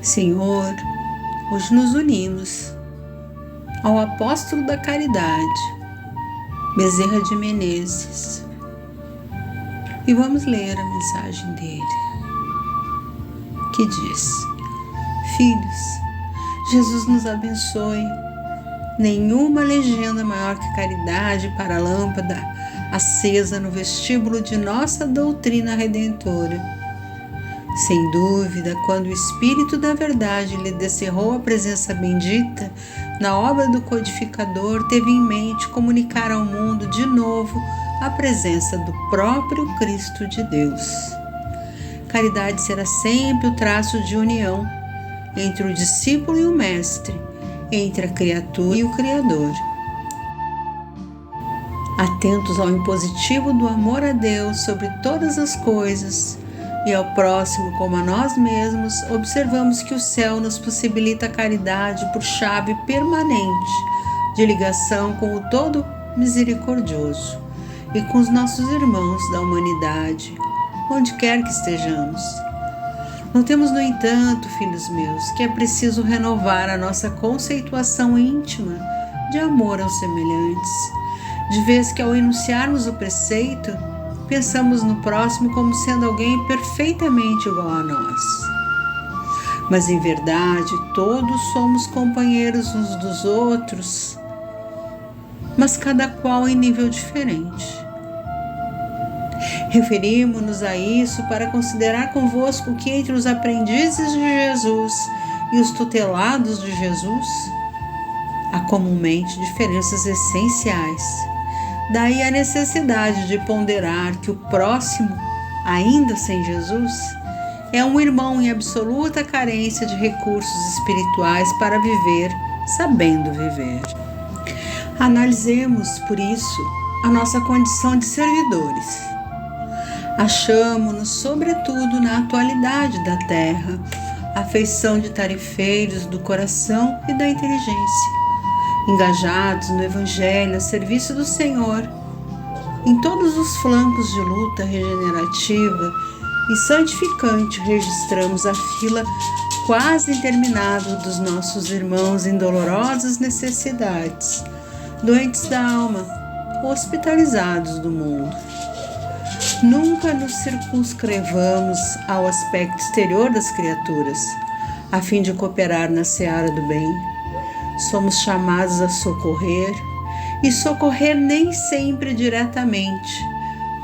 Senhor, hoje nos unimos ao apóstolo da caridade, Bezerra de Menezes, e vamos ler a mensagem dele, que diz: Filhos, Jesus nos abençoe. Nenhuma legenda maior que a caridade para a lâmpada acesa no vestíbulo de nossa doutrina redentora. Sem dúvida, quando o Espírito da Verdade lhe descerrou a presença bendita, na obra do codificador, teve em mente comunicar ao mundo de novo a presença do próprio Cristo de Deus. Caridade será sempre o traço de união entre o discípulo e o mestre, entre a criatura e o Criador. Atentos ao impositivo do amor a Deus sobre todas as coisas e ao próximo como a nós mesmos, observamos que o céu nos possibilita a caridade por chave permanente de ligação com o Todo Misericordioso e com os nossos irmãos da humanidade, onde quer que estejamos. Notemos, no entanto, filhos meus, que é preciso renovar a nossa conceituação íntima de amor aos semelhantes, de vez que ao enunciarmos o preceito, pensamos no próximo como sendo alguém perfeitamente igual a nós. Mas, em verdade, todos somos companheiros uns dos outros, mas cada qual em nível diferente. Referimos-nos a isso para considerar convosco que entre os aprendizes de Jesus e os tutelados de Jesus há comumente diferenças essenciais. Daí a necessidade de ponderar que o próximo, ainda sem Jesus, é um irmão em absoluta carência de recursos espirituais para viver, sabendo viver. Analisemos, por isso, a nossa condição de servidores. Achamo-nos, sobretudo na atualidade da terra, a feição de tarefeiros do coração e da inteligência, engajados no Evangelho a serviço do Senhor, em todos os flancos de luta regenerativa e santificante registramos a fila quase interminável dos nossos irmãos em dolorosas necessidades, doentes da alma, hospitalizados do mundo. Nunca nos circunscrevamos ao aspecto exterior das criaturas, a fim de cooperar na seara do bem. Somos chamados a socorrer, e socorrer nem sempre diretamente,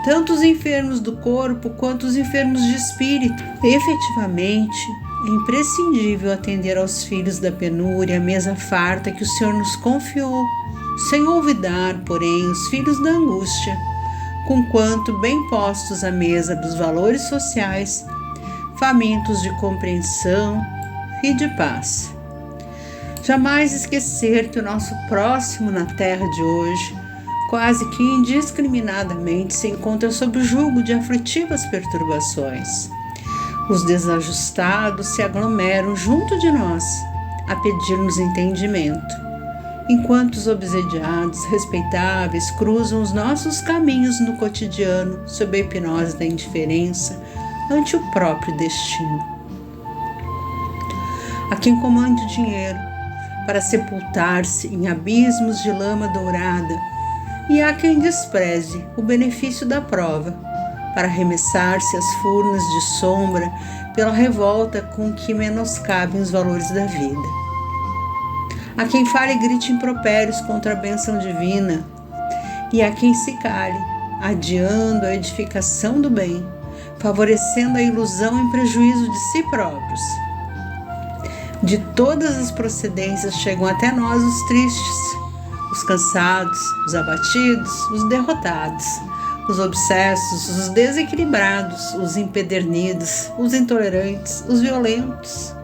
tanto os enfermos do corpo quanto os enfermos de espírito. Efetivamente, é imprescindível atender aos filhos da penúria, a mesa farta que o Senhor nos confiou, sem olvidar, porém, os filhos da angústia, conquanto bem postos à mesa dos valores sociais, famintos de compreensão e de paz. Jamais esquecer que o nosso próximo na terra de hoje, quase que indiscriminadamente, se encontra sob o jugo de aflitivas perturbações. Os desajustados se aglomeram junto de nós a pedir-nos entendimento, enquanto os obsediados respeitáveis cruzam os nossos caminhos no cotidiano sob a hipnose da indiferença ante o próprio destino. Há quem comande o dinheiro para sepultar-se em abismos de lama dourada, e há quem despreze o benefício da prova para arremessar-se às furnas de sombra pela revolta com que menoscabem os valores da vida. Há quem fale e grite impropérios contra a bênção divina, e há quem se cale, adiando a edificação do bem, favorecendo a ilusão em prejuízo de si próprios. De todas as procedências chegam até nós os tristes, os cansados, os abatidos, os derrotados, os obsessos, os desequilibrados, os empedernidos, os intolerantes, os violentos,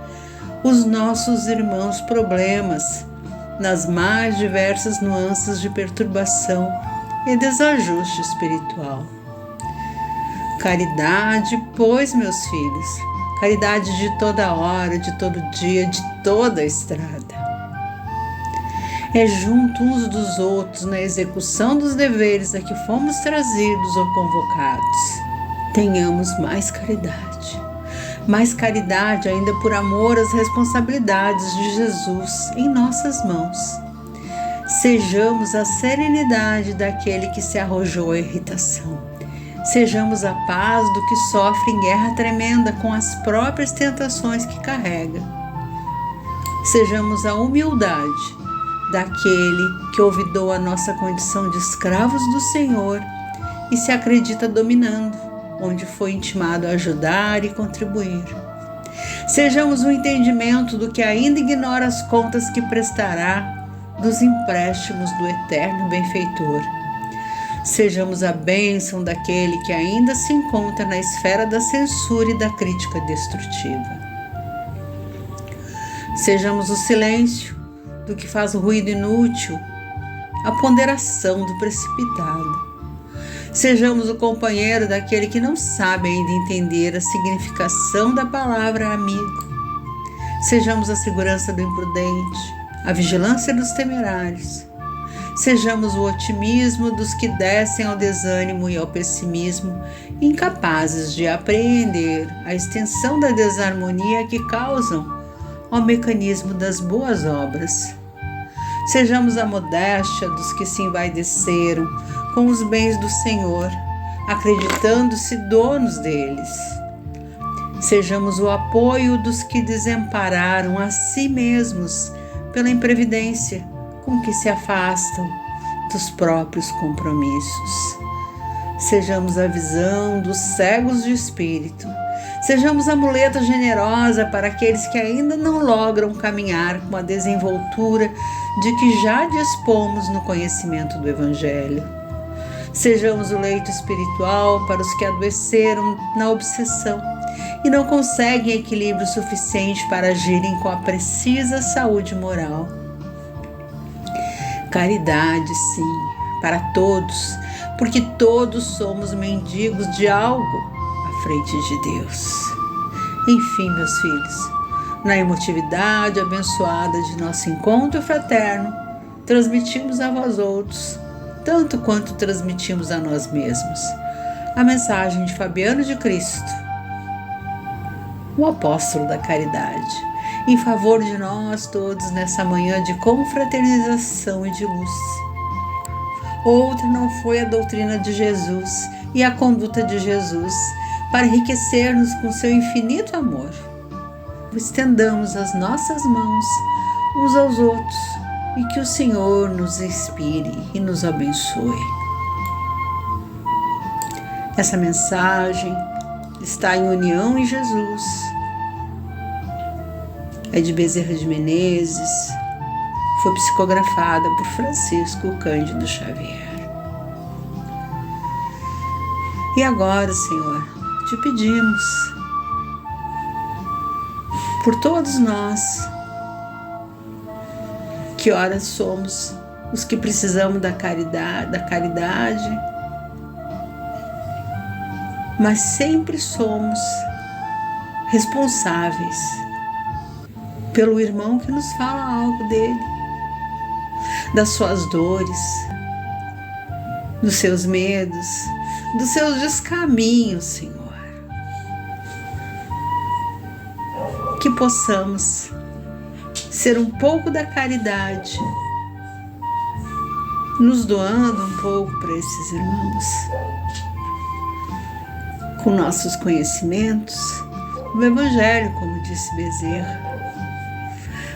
os nossos irmãos problemas, nas mais diversas nuances de perturbação e desajuste espiritual. Caridade, pois, meus filhos, caridade de toda hora, de todo dia, de toda a estrada. É junto uns dos outros na execução dos deveres a que fomos trazidos ou convocados. Tenhamos mais caridade, mais caridade ainda por amor às responsabilidades de Jesus em nossas mãos. Sejamos a serenidade daquele que se arrojou à irritação. Sejamos a paz do que sofre em guerra tremenda com as próprias tentações que carrega. Sejamos a humildade daquele que olvidou a nossa condição de escravos do Senhor e se acredita dominando, onde foi intimado a ajudar e contribuir. Sejamos o entendimento do que ainda ignora as contas que prestará dos empréstimos do eterno benfeitor. Sejamos a bênção daquele que ainda se encontra na esfera da censura e da crítica destrutiva. Sejamos o silêncio do que faz ruído inútil, a ponderação do precipitado. Sejamos o companheiro daquele que não sabe ainda entender a significação da palavra amigo. Sejamos a segurança do imprudente, a vigilância dos temerários. Sejamos o otimismo dos que descem ao desânimo e ao pessimismo, incapazes de apreender a extensão da desarmonia que causam ao mecanismo das boas obras. Sejamos a modéstia dos que se envaideceram com os bens do Senhor, acreditando-se donos deles. Sejamos o apoio dos que desampararam a si mesmos pela imprevidência com que se afastam dos próprios compromissos. Sejamos a visão dos cegos de espírito. Sejamos a muleta generosa para aqueles que ainda não logram caminhar com a desenvoltura de que já dispomos no conhecimento do Evangelho. Sejamos o leito espiritual para os que adoeceram na obsessão e não conseguem equilíbrio suficiente para agirem com a precisa saúde moral. Caridade, sim, para todos, porque todos somos mendigos de algo à frente de Deus. Enfim, meus filhos, na emotividade abençoada de nosso encontro fraterno, transmitimos a vós outros, tanto quanto transmitimos a nós mesmos, a mensagem de Fabiano de Cristo, o apóstolo da caridade, em favor de nós todos nessa manhã de confraternização e de luz. Outra não foi a doutrina de Jesus e a conduta de Jesus para enriquecer-nos com seu infinito amor. Estendamos as nossas mãos uns aos outros e que o Senhor nos inspire e nos abençoe. Essa mensagem está em união em Jesus. É de Bezerra de Menezes, foi psicografada por Francisco Cândido Xavier. E agora, Senhor, te pedimos por todos nós, que ora somos os que precisamos da caridade, mas sempre somos responsáveis pelo irmão que nos fala algo dele, das suas dores, dos seus medos, dos seus descaminhos, Senhor. Que possamos ser um pouco da caridade, nos doando um pouco para esses irmãos, com nossos conhecimentos do Evangelho, como disse Bezerra,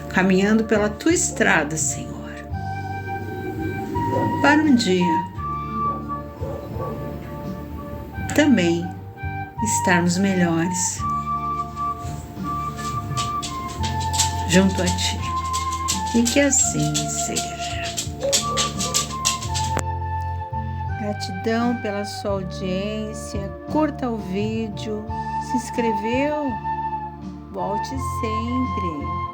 caminhando pela tua estrada, Senhor, para um dia também estarmos melhores junto a ti, e que assim seja. Gratidão pela sua audiência, curta o vídeo, se inscreveu? Volte sempre!